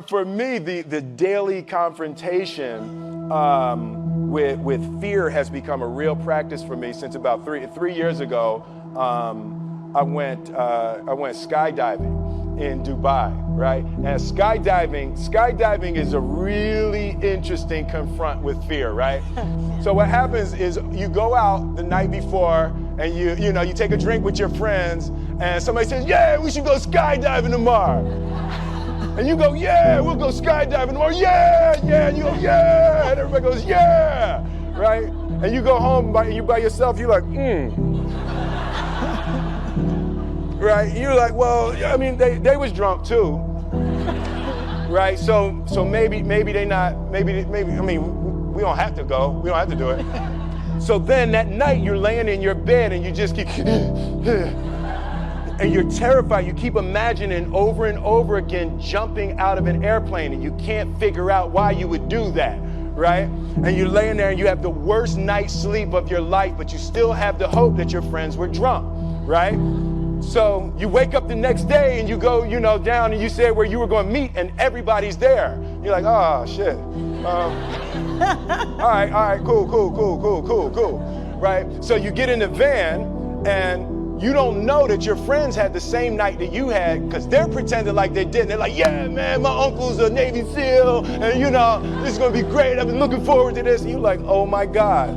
For me, the daily confrontation with fear has become a real practice for me since about three years ago. I went skydiving in Dubai, right? And skydiving is a really interesting confront with fear, right? So what happens is you go out the night before and you take a drink with your friends and somebody says, yeah, we should go skydiving tomorrow. And you go, yeah, we'll go skydiving tomorrow, yeah, and you go, yeah, and everybody goes, yeah, right? And you go home by yourself, you're like, right? You're like, well, I mean, they was drunk too, right? So maybe they not, maybe, I mean, we don't have to go, we don't have to do it. So then that night you're laying in your bed and you just keep, and you're terrified. You keep imagining over and over again jumping out of an airplane and you can't figure out why you would do that, right? And you're laying there and you have the worst night's sleep of your life, but you still have the hope that your friends were drunk, right? So you wake up the next day and you go, down and you say where you were going to meet and everybody's there. You're like, oh, shit. All right, cool, right? So you get in the van and you don't know that your friends had the same night that you had because they're pretending like they didn't. They're like, yeah, man, my uncle's a Navy SEAL and this is going to be great. I've been looking forward to this. And you're like, oh my God.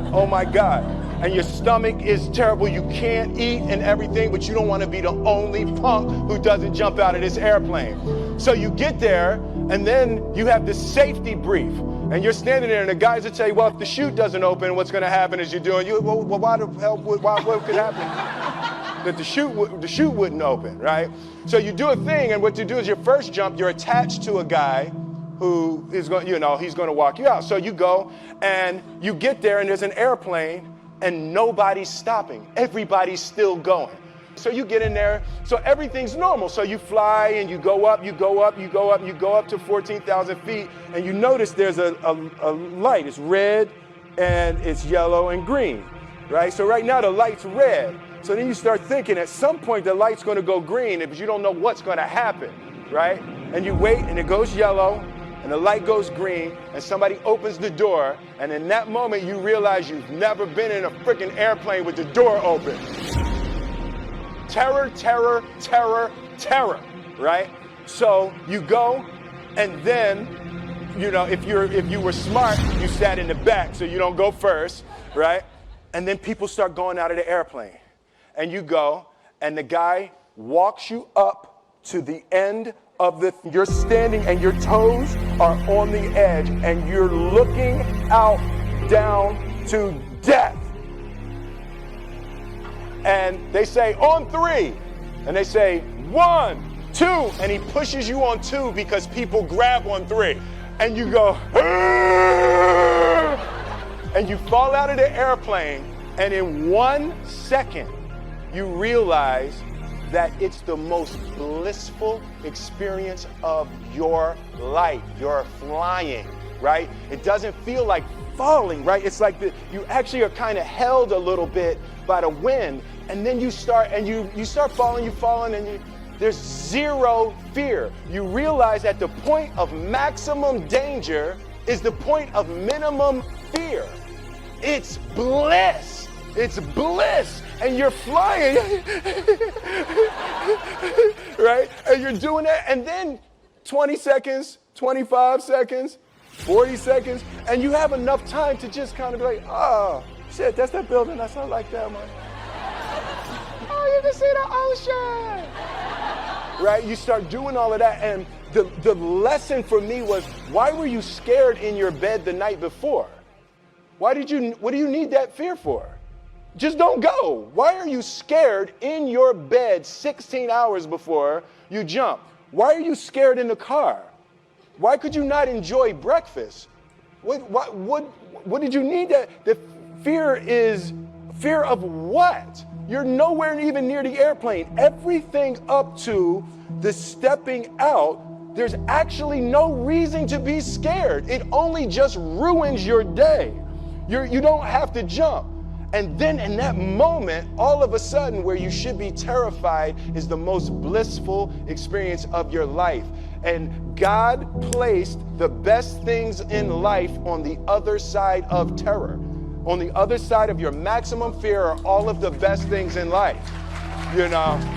And your stomach is terrible. You can't eat and everything, but you don't want to be the only punk who doesn't jump out of this airplane. So you get there and then you have this safety brief. And you're standing there and the guys will tell you, well, if the chute doesn't open, what's going to happen is well, why the hell, what could happen? That the chute wouldn't open, right? So you do a thing, and what you do is your first jump, you're attached to a guy who is going, he's going to walk you out. So you go and you get there and there's an airplane and nobody's stopping. Everybody's still going. So you get in there, so everything's normal. So you fly and you go up to 14,000 feet and you notice there's a light. It's red and it's yellow and green, right? So right now the light's red. So then you start thinking at some point the light's going to go green but you don't know what's going to happen, right? And you wait and it goes yellow and the light goes green and somebody opens the door and in that moment you realize you've never been in a freaking airplane with the door open. Terror, right? So you go and then, if you were smart, you sat in the back so you don't go first, right? And then people start going out of the airplane. And you go, and the guy walks you up to the end of you're standing and your toes are on the edge and you're looking out down to death. And they say, on 3. And they say, 1, 2. And he pushes you on 2 because people grab on 3. And you go, and you fall out of the airplane. And in 1 second, you realize that it's the most blissful experience of your life. You're flying, right? It doesn't feel like falling, right? It's like you actually are kind of held a little bit by the wind, and then you start falling, and there's zero fear. You realize that the point of maximum danger is the point of minimum fear. It's bliss. It's bliss. And you're flying, right? And you're doing that, and then 20 seconds, 25 seconds, 40 seconds, and you have enough time to just kind of be like, oh, shit, that's that building, that's not like that one. Oh, you can see the ocean, right? You start doing all of that, and the lesson for me was, why were you scared in your bed the night before? What do you need that fear for? Just don't go. Why are you scared in your bed 16 hours before you jump? Why are you scared in the car? Why could you not enjoy breakfast? What did you need that? The fear is fear of what? You're nowhere even near the airplane. Everything up to the stepping out, there's actually no reason to be scared. It only just ruins your day. You don't have to jump. And then in that moment, all of a sudden, where you should be terrified is the most blissful experience of your life. And God placed the best things in life on the other side of terror. On the other side of your maximum fear are all of the best things in life, you know?